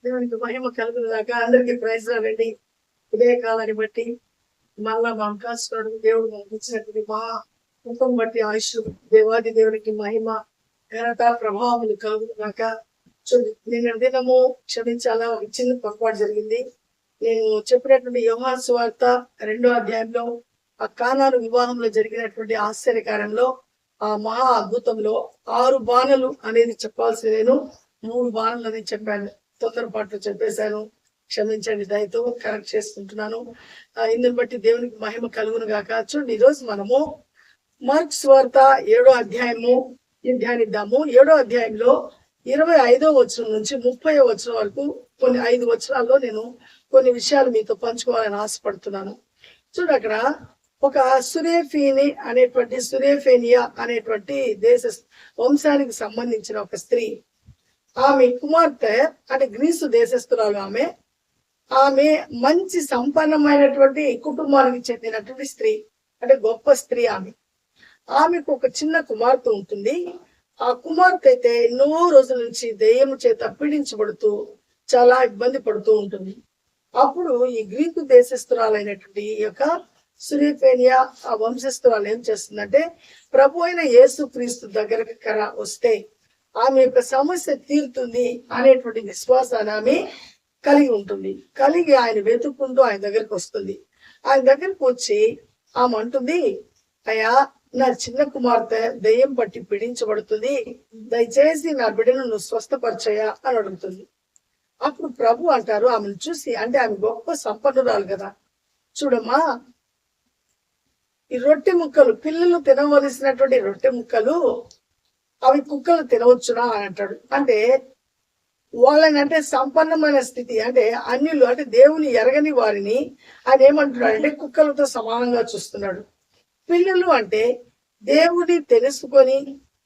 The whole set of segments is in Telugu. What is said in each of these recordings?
దేవునికి మహిమ కలుగుదాకా అందరికీ ప్రైజ్ రావండి. ఉదయకాలాన్ని బట్టి మళ్ళా మా అవకాశం దేవుడు మనకి ఇచ్చినటువంటి మా ముఖం బట్టి ఆయుష్ దేవాది దేవునికి మహిమ ఘనత ప్రభావములు కలుగుదాక. నేను దినము క్షమించాలా, ఒక చిన్న పొరపాటు జరిగింది. నేను చెప్పినటువంటి యోహాను సువార్త 2వ అధ్యాయంలో ఆ కానాను వివాహంలో జరిగినటువంటి ఆశ్చర్యకారంలో ఆ మహా అద్భుతంలో 6 బాణలు అనేది చెప్పాల్సి నేను 3 బాణలు అనేది చెప్పాను. తొందరపాటు చెప్పేశాను, క్షమించండి. దయతో కరెక్ట్ చేసుకుంటున్నాను. ఇందుని బట్టి దేవునికి మహిమ కలుగును గాక. చూడండి, ఈరోజు మనము మార్క్స్ వార్త 7వ అధ్యాయము ధ్యానిద్దాము. 7వ అధ్యాయంలో 25వ వచనం నుంచి 30వ వచనం వరకు కొన్ని 5 వచనాల్లో నేను కొన్ని విషయాలు మీతో పంచుకోవాలని ఆశపడుతున్నాను. చూడు, అక్కడ ఒక సురేఫేనియా అనేటువంటి దేశ వంశానికి సంబంధించిన ఒక స్త్రీ, ఆమె కుమార్తె అంటే గ్రీసు దేశస్తురాలు. ఆమె మంచి సంపన్నమైనటువంటి కుటుంబానికి చెందినటువంటి స్త్రీ, అంటే గొప్ప స్త్రీ. ఆమెకు ఒక చిన్న కుమార్తె ఉంటుంది. ఆ కుమార్తె అయితే ఎన్నో రోజుల నుంచి దెయ్యం చేత పీడించబడుతూ చాలా ఇబ్బంది పడుతూ ఉంటుంది. అప్పుడు ఈ గ్రీకు దేశస్తురాలైనటువంటి ఈ యొక్క సురేఫేనియా ఆ వంశస్తురాలు ఏం చేస్తుందంటే, ప్రభు అయిన యేసు క్రీస్తు దగ్గరకు వస్తే ఆమె యొక్క సమస్య తీరుతుంది అనేటువంటి విశ్వాసాన్ని ఆమె కలిగి ఉంటుంది. కలిగి ఆయన వెతుక్కుంటూ ఆయన దగ్గరకు వస్తుంది. ఆయన దగ్గరకు వచ్చి ఆమె అంటుంది, అయ్యా, నా చిన్న కుమార్తె దెయ్యం పట్టి పీడించబడుతుంది, దయచేసి నా బిడ్డను నువ్వు స్వస్థపరచయా అని అడుగుతుంది. అప్పుడు ప్రభు అంటారు ఆమెను చూసి, అంటే ఆమె గొప్ప సంపన్నురాలు కదా, చూడమ్మా, ఈ రొట్టె ముక్కలు, పిల్లలు తినవలసినటువంటి రొట్టె ముక్కలు అవి కుక్కలు తినవచ్చునా అని అంటాడు. అంటే వాళ్ళని, అంటే సంపన్నమైన స్థితి, అంటే అన్యులు, అంటే దేవుని ఎరగని వారిని ఆయన ఏమంటున్నాడు అంటే కుక్కలతో సమానంగా చూస్తున్నాడు. పిల్లలు అంటే దేవుని తెలుసుకొని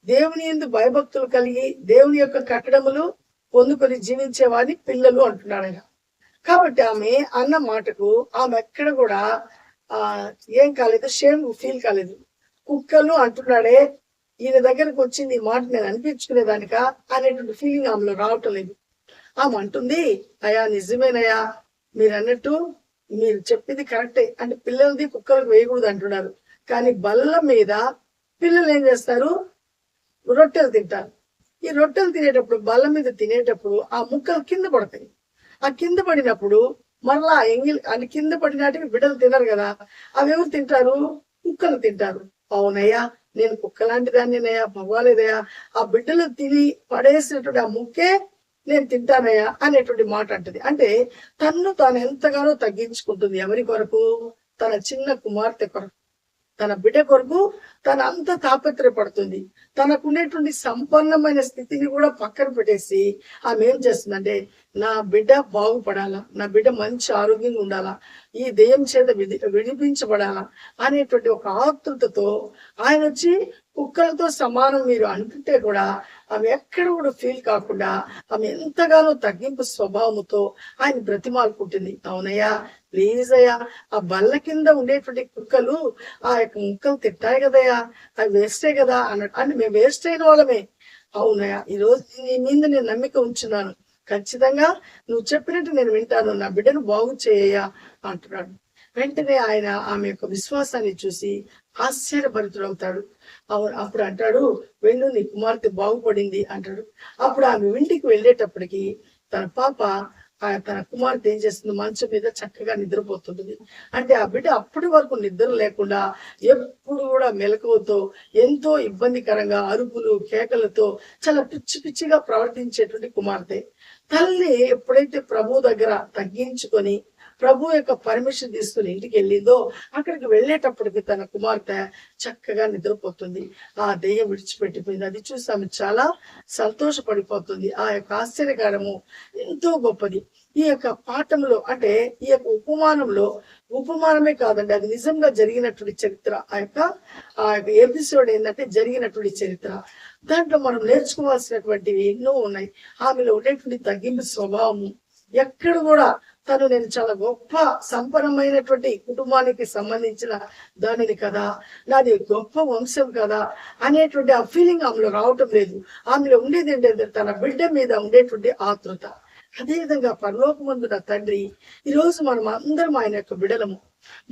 దేవుని యందు భయభక్తులు కలిగి దేవుని యొక్క కట్టడములు పొందుకొని జీవించే వారిని పిల్లలు అంటున్నాడు ఆయన. కాబట్టి ఆమె అన్న మాటకు ఆమె ఎక్కడ కూడా ఏం కాలేదు, షేమ్ ఫీల్ కాలేదు. కుక్కలు అంటున్నాడే, ఈయన దగ్గరకు వచ్చింది ఈ మాట నేను అనిపించుకునేదానిక అనేటువంటి ఫీలింగ్ ఆమెలో రావటం లేదు. ఆమె అంటుంది, అయ్యా నిజమేనయ్యా, మీరు అన్నట్టు మీరు చెప్పింది కరెక్టే, అంటే పిల్లలది కుక్కలకు వేయకూడదు అంటున్నారు. కానీ బల్ల మీద పిల్లలు ఏం చేస్తారు, రొట్టెలు తింటారు. ఈ రొట్టెలు తినేటప్పుడు, బల్ల మీద తినేటప్పుడు ఆ ముక్కలు కింద పడతాయి. ఆ కింద పడినప్పుడు మరలా అని కింద పడినాటివి బిడ్డలు తినరు కదా, అవి ఎవరు తింటారు, కుక్కలు తింటారు. అవునయ్యా, నేను కుక్క లాంటి దాన్నినయ్యా, పర్వాలేదయ్యా, ఆ బిడ్డలు తిని పడేసినటువంటి ఆ ముక్కే నేను తింటానయ్యా అనేటువంటి మాట అంటది. అంటే తన్ను తాను ఎంతగానో తగ్గించుకుంటుంది. ఎవరి కొరకు? తన చిన్న కుమార్తె కొరకు, తన బిడ్డ కొరకు తన అంత తాపత్రయపడుతుంది. తనకునేటువంటి సంపన్నమైన స్థితిని కూడా పక్కన పెట్టేసి ఆమె ఏం చేస్తుందంటే, నా బిడ్డ బాగుపడాలా, నా బిడ్డ మంచి ఆరోగ్యంగా ఉండాలా, ఈ దెయ్యం చేత విడిపించబడాలా అనేటువంటి ఒక ఆతృతతో ఆయన వచ్చి కుక్కలతో సమానం మీరు అంటుంటే కూడా ఆమె ఎక్కడ కూడా ఫీల్ కాకుండా ఆమె ఎంతగానో తగ్గింపు స్వభావంతో ఆయన బ్రతిమాలుకుంటుంది. అవునయ్యా, ప్లీజ్ అయ్యా, ఆ బల్ల కింద ఉండేటువంటి కుక్కలు ఆ యొక్క ముక్కలు తింటాయి కదయ్యా, అవి వేస్టే కదా అన్నట్టు. అంటే మేము వేస్ట్ అయిన వాళ్ళమే. అవునయ్యా, ఈరోజు నీ మీద నేను నమ్మిక ఉంచున్నాను, ఖచ్చితంగా నువ్వు చెప్పినట్టు నేను వింటాను, నా బిడ్డను బాగు చేయయ్యా అంటున్నాడు. వెంటనే ఆయన ఆమె యొక్క విశ్వాసాన్ని చూసి ఆశ్చర్యభరితుడవుతాడు. అప్పుడు అంటాడు, వెళ్ళు, నీ కుమార్తె బాగుపడింది అంటాడు. అప్పుడు ఆమె ఇంటికి వెళ్ళేటప్పటికి తన పాప, తన కుమార్తె ఏం చేస్తుంది, మంచం మీద చక్కగా నిద్రపోతుంటుంది. అంటే ఆ బిడ్డ అప్పటి వరకు నిద్ర లేకుండా ఎప్పుడు కూడా మెలకువతో ఎంతో ఇబ్బందికరంగా అరుపులు కేకలతో చాలా పిచ్చి పిచ్చిగా ప్రవర్తించేటువంటి కుమార్తె. తల్లి ఎప్పుడైతే ప్రభు దగ్గర తగ్గించుకొని ప్రభు యొక్క పర్మిషన్ తీసుకుని ఇంటికి వెళ్ళిందో, అక్కడికి వెళ్ళేటప్పటికి తన కుమార్తె చక్కగా నిద్రపోతుంది. ఆ దెయ్యం విడిచిపెట్టిపోయింది. అది చూసి ఆమె చాలా సంతోషపడిపోతుంది. ఆ యొక్క ఆశ్చర్యకారము ఎంతో గొప్పది. ఈ యొక్క పాఠంలో, అంటే ఈ యొక్క ఉపమానమే కాదండి, అది నిజంగా జరిగినటువంటి చరిత్ర. ఆ యొక్క ఎపిసోడ్ ఏంటంటే జరిగినటువంటి చరిత్ర. దాంట్లో మనం నేర్చుకోవాల్సినటువంటివి ఎన్నో ఉన్నాయి. ఆమెలో ఉండేటువంటి తగ్గింపు స్వభావము, ఎక్కడ కూడా తను నేను చాలా గొప్ప సంపన్నమైనటువంటి కుటుంబానికి సంబంధించిన దానిని కదా, నాది గొప్ప వంశం కదా అనేటువంటి ఆ ఫీలింగ్ ఆమెలో రావటం లేదు. ఆమెలో ఉండేది ఏంటంటే తన బిడ్డ మీద ఉండేటువంటి ఆతృత. అదేవిధంగా పరలోకమందు నా తండ్రి, ఈరోజు మనం అందరం ఆయన యొక్క బిడలము.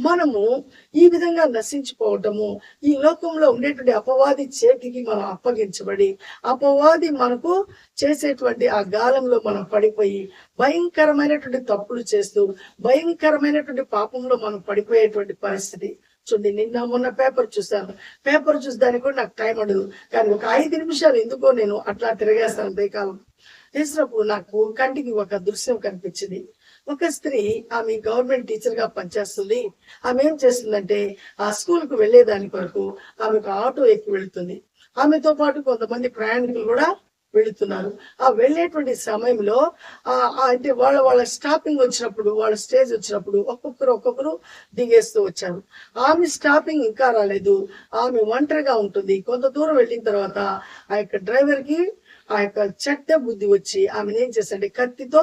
మనము ఈ విధంగా నశించిపోవటము, ఈ లోకంలో ఉండేటువంటి అపవాది చేతికి మనం అప్పగించబడి, అపవాది మనకు చేసేటువంటి ఆ గాలంలో మనం పడిపోయి భయంకరమైనటువంటి తప్పులు చేస్తూ భయంకరమైనటువంటి పాపంలో మనం పడిపోయేటువంటి పరిస్థితి. చూడండి, నిన్న మొన్న పేపర్ చూసాను. పేపర్ చూసడానికి కూడా నాకు టైం ఉండదు, కానీ ఒక 5 నిమిషాలు ఎందుకో నేను అట్లా తిరిగేస్తాను బేకాలం. చేసినప్పుడు నాకు కంటికి ఒక దృశ్యం కనిపించింది. ఒక స్త్రీ, ఆమె గవర్నమెంట్ టీచర్ గా పనిచేస్తుంది. ఆమె ఏం చేస్తుందంటే, ఆ స్కూల్ కు వెళ్లేదాని కొరకు ఆమె ఒక ఆటో ఎక్కి వెళుతుంది. ఆమెతో పాటు కొంతమంది ప్రయాణికులు కూడా వెళుతున్నారు. ఆ వెళ్ళేటువంటి సమయంలో అంటే వాళ్ళ స్టాపింగ్ వచ్చినప్పుడు, వాళ్ళ స్టేజ్ వచ్చినప్పుడు ఒక్కొక్కరు దిగేస్తూ వచ్చారు. ఆమె స్టాపింగ్ ఇంకా రాలేదు. ఆమె ఒంటరిగా ఉంటుంది. కొంత దూరం వెళ్ళిన తర్వాత ఆ యొక్క డ్రైవర్ కి ఆ యొక్క చెడ్డ బుద్ధి వచ్చి ఆమెను ఏం చేశాడు, కత్తితో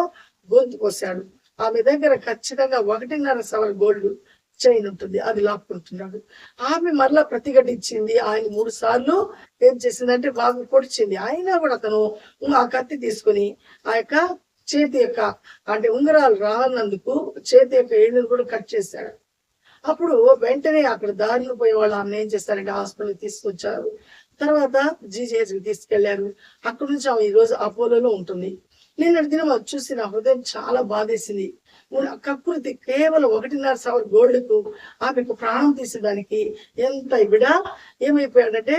గొంతు కోసాడు. ఆమె దగ్గర ఖచ్చితంగా 1.5 సవర్ గోల్డ్ చైన్ ఉంటుంది, అది లాక్కుంటున్నాడు. ఆమె మరలా ప్రతిఘటించింది. ఆయన 3 సార్లు ఏం చేసిందంటే బాగా పొడిచింది. అయినా కూడా అతను ఆ కత్తి తీసుకుని ఆ యొక్క చేతి యొక్క అంటే ఉంగరాలు రానందుకు చేతి యొక్క ఏళ్ళను కూడా కట్ చేశాడు. అప్పుడు వెంటనే అక్కడ దారిలో పోయే వాళ్ళు ఆమె ఏం చేస్తారంటే హాస్పిటల్కి తీసుకొచ్చారు. తర్వాత జీజీహెచ్కి తీసుకెళ్లారు. అక్కడి నుంచి ఆమె ఈ రోజు అపోలోలో ఉంటుంది. నేను దినం అది చూసి నా హృదయం చాలా బాధేసింది. కకృతి కేవలం 1.5 సవర్ గోల్డ్కు ఆమెకు ప్రాణం తీసేదానికి ఎంత బిడ ఏమైపోయాడంటే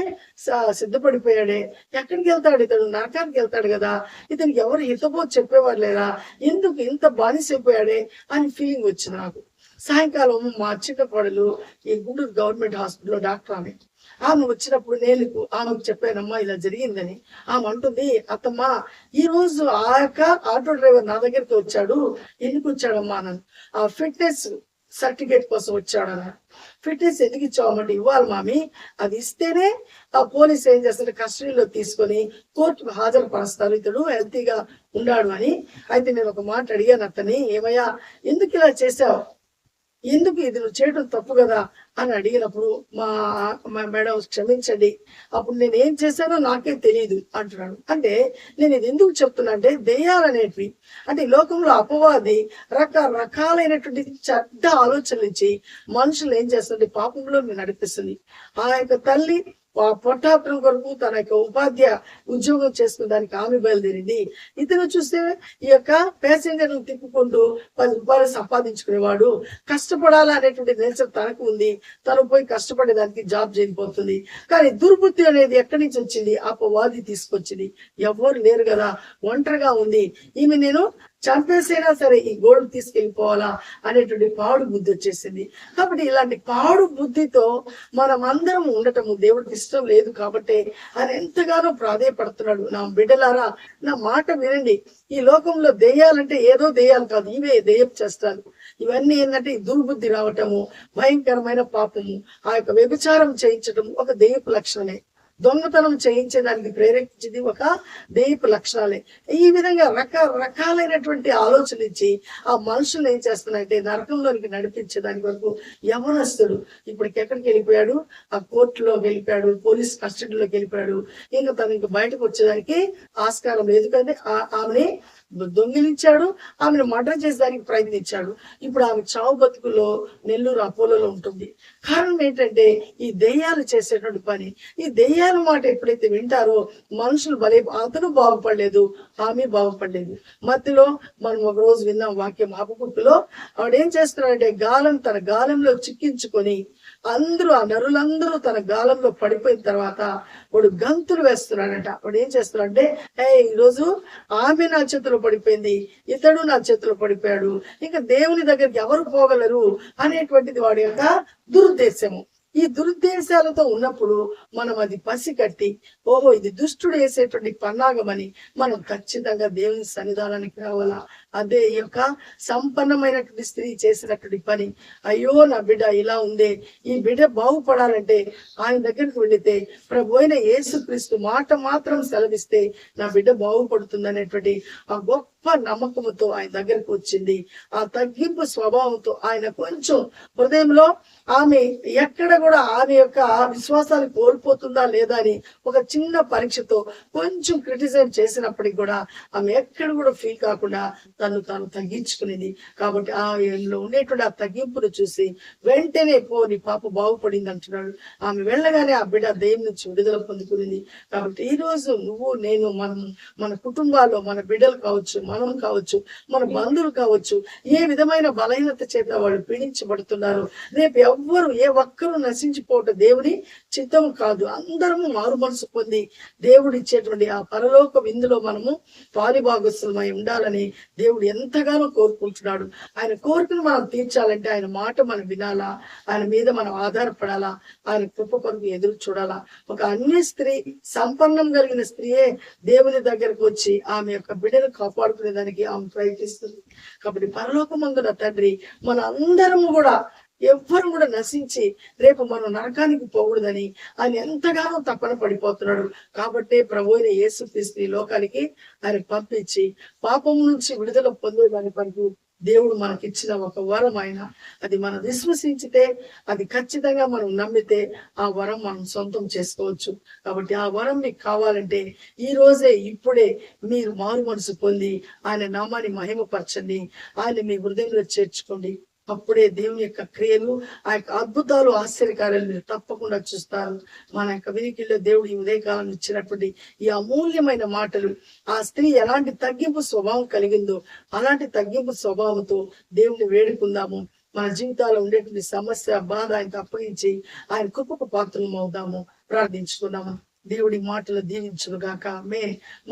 సిద్ధపడిపోయాడే. ఎక్కడికి వెళ్తాడు ఇతడు? నరకానికి వెళ్తాడు కదా. ఇతనికి ఎవరు హితబోధ చెప్పేవారు లేరా? ఎందుకు ఇంత బానిసైపోయాడే అని ఫీలింగ్ వచ్చింది నాకు. సాయంకాలం మా చిన్న కోడలు ఈ గుంటూరు గవర్నమెంట్ హాస్పిటల్లో డాక్టర్ ఆమె వచ్చినప్పుడు నేను ఆమెకు చెప్పానమ్మా ఇలా జరిగిందని. ఆమె అంటుంది, అత్తమ్మ ఈ రోజు ఆ యొక్క ఆటో డ్రైవర్ నా దగ్గరికి వచ్చాడు. ఎందుకు వచ్చాడమ్మా అన్నాను. ఆ ఫిట్నెస్ సర్టిఫికేట్ కోసం వచ్చాడన్న. ఫిట్నెస్ ఎందుకు ఇచ్చామంటే, ఇవ్వాలి మామి, అది ఇస్తేనే ఆ పోలీస్ ఏం చేస్తారు, కస్టడీలో తీసుకొని కోర్టుకు హాజరుపరుస్తారు, ఇతడు హెల్తీగా ఉన్నాడు అని. అయితే నేను ఒక మాట అడిగాను అతన్ని, ఏమయ్యా ఎందుకు ఇలా చేసావు, ఎందుకు ఇది నువ్వు చేయడం తప్పు కదా అని అడిగినప్పుడు మా మేడం క్షమించండి, అప్పుడు నేను ఏం చేశానో నాకే తెలియదు అంటున్నాడు. అంటే నేను ఇది ఎందుకు చెప్తున్నా అంటే, దెయ్యాలనేటివి అంటే ఈ లోకంలో అపవాది రకరకాలైనటువంటి చెడ్డ ఆలోచనలు ఇచ్చి మనుషులు ఏం చేస్తుంది, పాపంలో నడిపిస్తుంది. ఆ యొక్క తల్లి పొట్టాపురం కొరకు తన యొక్క ఉపాధ్యాయ ఉద్యోగం చేసుకునేదానికి ఆమె బయలుదేరింది. ఇతను చూస్తే ఈ యొక్క ప్యాసింజర్ తిప్పుకుంటూ 10 రూపాయలు సంపాదించుకునేవాడు. కష్టపడాలా అనేటువంటి నేచర్ తనకు ఉంది. తను పోయి కష్టపడేదానికి జాబ్ చేయకపోతుంది. కానీ దుర్బుద్ధి అనేది ఎక్కడి నుంచి వచ్చింది? అపవాది తీసుకొచ్చింది. ఎవరు లేరు కదా, ఒంటరిగా ఉంది ఈమె, నేను చంపేసైనా సరే ఈ గోల్డ్ తీసుకెళ్ళిపోవాలా అనేటువంటి పాడు బుద్ధి వచ్చేసింది. కాబట్టి ఇలాంటి పాడు బుద్ధితో మనం అందరం ఉండటము దేవుడికి ఇష్టం లేదు. కాబట్టి ఆయన ఎంతగానో ప్రాధేయపడుతున్నాడు, నా బిడ్డలారా నా మాట వినండి. ఈ లోకంలో దెయ్యాలంటే ఏదో దెయ్యాలు కాదు, ఇవే దెయ్యపు చేస్తారు. ఇవన్నీ ఏంటంటే దుర్బుద్ధి రావటము, భయంకరమైన పాపము, ఆ యొక్క వ్యభిచారం చేయించటం ఒక దెయ్యపు లక్షణమే. దొంగతనం చేయించేదానికి ప్రేరేపించింది ఒక దెయ్యపు లక్షణాలే. ఈ విధంగా రకరకాలైనటువంటి ఆలోచనలు ఇచ్చి ఆ మనుషులు ఏం చేస్తున్నారంటే నరకంలోనికి నడిపించేదాని వరకు యవనస్తుడు ఇప్పటికి ఎక్కడికి వెళ్ళిపోయాడు, ఆ కోర్టులో వెళ్ళిపోయాడు, పోలీస్ కస్టడీలోకి వెళ్ళిపోయాడు. ఇంకా తను ఇంకా బయటకు వచ్చేదానికి ఆస్కారం లేదు. ఎందుకంటే ఆమెని దొంగిలించాడు, ఆమెను మర్డర్ చేసేదానికి ప్రయత్నించాడు. ఇప్పుడు ఆమె చావు బతుకుల్లో నెల్లూరు అపోలోలో ఉంటుంది. కారణం ఏంటంటే ఈ దెయ్యాలు చేసేటువంటి పని. ఈ దెయ్యాల మాట ఎప్పుడైతే వింటారో మనుషులు అతను బాగుపడలేదు, ఆమె బాగుపడలేదు. మధ్యలో మనం ఒక రోజు విన్నాం వాక్యం, హబక్కూకులో ఆవిడేం చేస్తున్నాడంటే తన గాలంలో చిక్కించుకొని అందరూ ఆ నరులందరూ తన గాలంలో పడిపోయిన తర్వాత వాడు గంతులు వేస్తున్నాడంట. వాడు ఏం చేస్తున్నాడంటే, ఈరోజు ఆమె నా చేతిలో పడిపోయింది, ఇతడు నా చేతిలో పడిపోయాడు, ఇంకా దేవుని దగ్గరికి ఎవరు పోగలరు అనేటువంటిది వాడి యొక్క దురుద్దేశము. ఈ దురుద్దేశాలతో ఉన్నప్పుడు మనం అది పసిగట్టి, ఓహో ఇది దుష్టుడు వేసేటువంటి పన్నాగమని మనం ఖచ్చితంగా దేవుని సన్నిధానానికి రావాలా. అదే ఈ యొక్క సంపన్నమైనటువంటి స్త్రీ చేసినటువంటి పని. అయ్యో నా బిడ్డ ఇలా ఉందే, ఈ బిడ్డ బాగుపడాలంటే ఆయన దగ్గరికి వెళితే ప్రభు అయిన యేసుక్రీస్తు మాట మాత్రం సెలవిస్తే నా బిడ్డ బాగుపడుతుంది అనేటువంటి ఆ గొప్ప గొప్ప నమ్మకంతో ఆయన దగ్గరకు వచ్చింది. ఆ తగ్గింపు స్వభావంతో ఆయన కొంచెం హృదయంలో ఆమె ఎక్కడ కూడా ఆమె యొక్క విశ్వాసాన్ని కోల్పోతుందా లేదా అని ఒక చిన్న పరీక్షతో కొంచెం క్రిటిసైజ్ చేసినప్పటికి కూడా ఆమె ఎక్కడ కూడా ఫీల్ కాకుండా తను తాను తగ్గించుకునేది. కాబట్టి ఆయనలో ఉండేటువంటి ఆ తగ్గింపును చూసి వెంటనే నీ పాప బాగుపడింది అంటున్నాడు. ఆమె వెళ్ళగానే ఆ బిడ్డ దెయ్యం నుంచి విడుదల పొందుకునేది. కాబట్టి ఈ రోజు నువ్వు నేను మన కుటుంబాల్లో మన బిడ్డలు కావచ్చు, మనం కావచ్చు, మన బంధువులు కావచ్చు, ఏ విధమైన బలహీనత చేత వాళ్ళు పీడించబడుతున్నారు. రేపు ఎవ్వరు ఏ ఒక్కరు నశించిపోవటం దేవుని చిత్తం కాదు. అందరము మారు మనసు పొంది దేవుడు ఇచ్చేటువంటి ఆ పరలోక విందులో మనము పాలిభాగస్తులమై ఉండాలని దేవుడు ఎంతగానో కోరుకుంటున్నాడు. ఆయన కోరికను మనం తీర్చాలంటే ఆయన మాట మనం వినాలా, ఆయన మీద మనం ఆధారపడాలా, ఆయన కృప కొరకు ఎదురు చూడాలా. ఒక అన్య స్త్రీ, సంపన్నం కలిగిన స్త్రీయే దేవుని దగ్గరకు వచ్చి ఆమె యొక్క బిడ్డను కాపాడుకునే దానికి ఆమె ప్రయత్నిస్తుంది. కాబట్టి పరలోకమందున తండ్రి మన అందరము కూడా ఎవ్వరు కూడా నశించి రేపు మనం నరకానికి పోకూడదని ఆయన ఎంతగానో తపన పడిపోతున్నాడు. కాబట్టి ప్రభు అయిన యేసుక్రీస్తు ఈ లోకానికి ఆయన పంపించి పాపం నుంచి విడుదల పొందేదాని పనికి దేవుడు మనకిచ్చిన ఒక వరం. ఆయన అది మనం విశ్వసించితే, అది ఖచ్చితంగా మనం నమ్మితే ఆ వరం మనం సొంతం చేసుకోవచ్చు. కాబట్టి ఆ వరం మీకు కావాలంటే ఈ రోజే ఇప్పుడే మీరు మారు మనసు పొంది ఆయన నామాన్ని మహిమపరచండి, ఆయన మీ హృదయంలో చేర్చుకోండి. అప్పుడే దేవుని యొక్క క్రియలు, ఆ యొక్క అద్భుతాలు, ఆశ్చర్యకార్యాలు మీరు తప్పకుండా చూస్తారు. మన యొక్క వినికిల్లో దేవుడు ఈ ఉదయకాలం ఇచ్చినటువంటి ఈ అమూల్యమైన మాటలు, ఆ స్త్రీ ఎలాంటి తగ్గింపు స్వభావం కలిగిందో అలాంటి తగ్గింపు స్వభావంతో దేవుని వేడుకుందాము. మన జీవితాల్లో ఉండేటువంటి సమస్య, బాధ ఆయనకు అప్పగించి ఆయన కృపకు పాత్రలం అవుదాము. ప్రార్థించుకున్నాము. దేవుడి మాటలు దీవించును గాక.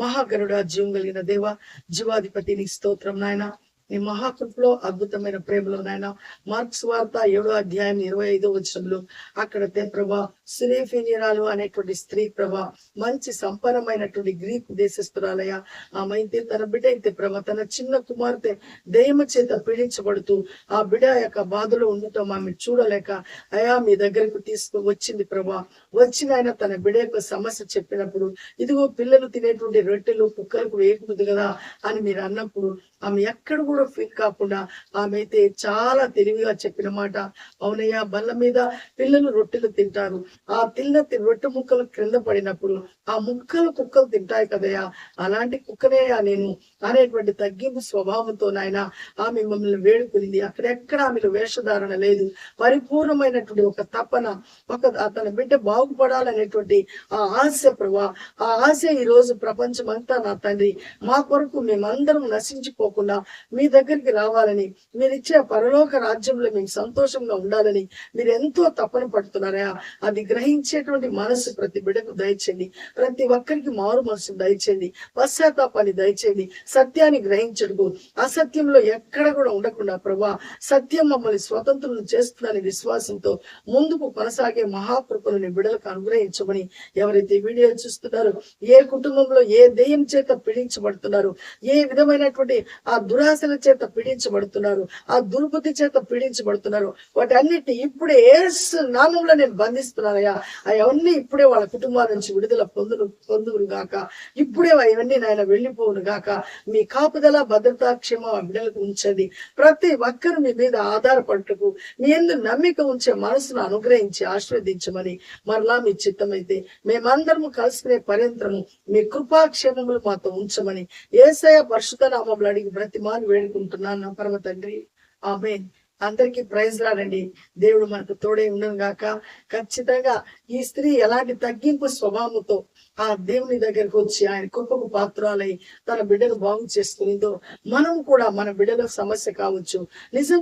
మహాగరుడ, జీవం కలిగిన దేవ, జీవాధిపతి నీ స్తోత్రం నాయన. నీ మహాకృపలో, అద్భుతమైన ప్రేమలో నాయన, మార్క్స్ వార్త 7వ అధ్యాయం 25వ వచనంలో అక్కడ ప్రభా సిరేఫీనియరాలు అనేటువంటి స్త్రీ ప్రభా మంచి సంపన్నమైనటువంటి గ్రీకు దేశస్తురాలయ. ఆమె అయితే తన బిడ్డ అయితే ప్రభా తన చిన్న కుమార్తె దెయ్యము చేత పీడించబడుతూ ఆ బిడ్డ యొక్క బాధలో ఉండటం ఆమె చూడలేక అయా మీ దగ్గరకు వచ్చింది ప్రభా. వచ్చిన ఆయన తన బిడ్డ యొక్క సమస్య చెప్పినప్పుడు, ఇదిగో పిల్లలు తినేటువంటి రొట్టెలు కుక్కలకు వేయకూడదు కదా అని మీరు అన్నప్పుడు ఆమె ఎక్కడ కూడా ఫీల్ కాకుండా ఆమె అయితే చాలా తెలివిగా చెప్పిన మాట, అవునయ్యా బల్ల మీద పిల్లలు రొట్టెలు తింటారు, ఆ రొట్టె ముక్కలు క్రింద పడినప్పుడు ఆ ముక్కలు కుక్కలు తింటాయి కదయ్యా, అలాంటి కుక్కనేయా నేను అనేటువంటి తగ్గింపు స్వభావంతో నాయన ఆమె మమ్మల్ని వేడుకునింది. అక్కడెక్కడ ఆమెలో వేషధారణ లేదు, పరిపూర్ణమైనటువంటి ఒక తపన, ఒక తన బిడ్డ బాగుపడాలనేటువంటి ఆ ఆశ ప్రభా. ఆ ఆశ ఈ రోజు ప్రపంచం అంతా నా తండ్రి మా కొరకు మేమందరం నశించిపోకుండా మీ దగ్గరికి రావాలని, మీరు ఇచ్చే పరలోక రాజ్యంలో మీకు సంతోషంగా ఉండాలని మీరు ఎంతో తపన పడుతున్నారా. అది గ్రహించేటువంటి మనసు ప్రతి బిడ్డకు దయచేయండి. ప్రతి ఒక్కరికి మారు మనసు దయచేయండి. పశ్చాత్తాపాన్ని దయచేయండి. సత్యాన్ని గ్రహించడు, అసత్యంలో ఎక్కడ కూడా ఉండకుండా ప్రభా సత్యం మమ్మల్ని స్వతంత్రం చేస్తుందని విశ్వాసంతో ముందుకు కొనసాగే మహాకృపను బిడ్డలకు అనుగ్రహించమని, ఎవరైతే వీడియో చూస్తున్నారో, ఏ కుటుంబంలో ఏ దెయ్యం చేత పీడించబడుతున్నారు, ఏ విధమైనటువంటి ఆ దురాశల చేత పీడించబడుతున్నారు, ఆ దుర్బుద్ధి చేత పీడించబడుతున్నారు, వాటన్నిటిని ఇప్పుడే యేసు నామములో నేను బంధిస్తున్నానయ్యా. అవన్నీ ఇప్పుడే వాళ్ళ కుటుంబాల నుంచి విడుదల పొందును గాక. ఇప్పుడే అవన్నీ నాయన వెళ్ళిపోవును గాక. మీ కాపుదల, భద్రత, క్షేమ బిడ్డలకు ఉంచండి. ప్రతి ఒక్కరు మీ మీద ఆధారపడటకు, మీ యందు నమ్మిక ఉంచే మనసును అనుగ్రహించి ఆశీర్వదించమని, మరలా మీ చిత్తమైతే మేమందరము కలుసుకునే పర్యంతరము మీ కృపాక్షేమములు మాతో ఉంచమని యేసయ్య పరిశుద్ధ నామములో అడిగి బ్రతిమాని వేడుకుంటున్నాను నా పరమ తండ్రి. ఆమేన్. అందరికీ ప్రైజ్ రాడండి. దేవుడు మనకు తోడే ఉండను గాక. ఖచ్చితంగా ఈ స్త్రీ ఎలాంటి తగ్గింపు స్వభావంతో ఆ దేవుని దగ్గరకు వచ్చి ఆయన కృపకు పాత్రాలై తన బిడ్డను బాగు చేసుకునిందో, మనం కూడా మన బిడ్డల సమస్య కావచ్చు. నిజం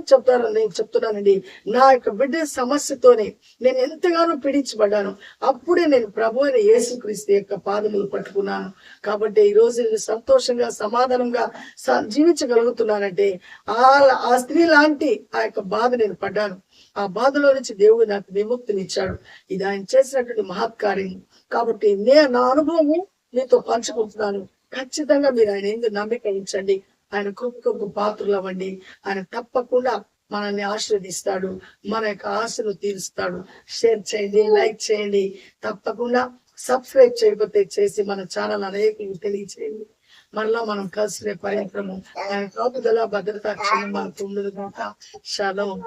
నేను చెప్తున్నానండి, నా యొక్క బిడ్డ సమస్యతోనే నేను ఎంతగానో పీడించబడ్డాను. అప్పుడే నేను ప్రభు అయిన యేసుక్రీస్తు యొక్క పాదములు పట్టుకున్నాను. కాబట్టి ఈ రోజు నేను సంతోషంగా, సమాధానంగా జీవించగలుగుతున్నానంటే ఆ స్త్రీ లాంటి ఆ యొక్క బాధ నేను పడ్డాను. ఆ బాధలో నుంచి దేవుడు నాకు విముక్తినిచ్చాడు. ఇది ఆయన చేసినటువంటి మహత్కార్యం. కాబట్టి నా అనుభవము మీతో పంచుకుంటున్నాను. ఖచ్చితంగా మీరు ఆయన ఎందుకు నమ్మిక ఉంచండి. ఆయన కృపకు పాత్రలు అవ్వండి. ఆయన తప్పకుండా మనల్ని ఆశీర్వదిస్తాడు, మన యొక్క ఆశను తీరుస్తాడు. షేర్ చేయండి, లైక్ చేయండి, తప్పకుండా సబ్స్క్రైబ్ చేయకపోతే చేసి మన ఛానల్ అనేక తెలియచేయండి. మరలా మనం కలిసి రేపు పర్యంతరము ఆయన కాపుదల భద్రత క్షణం మనకు ఉండదు కనుక షాలోమ్.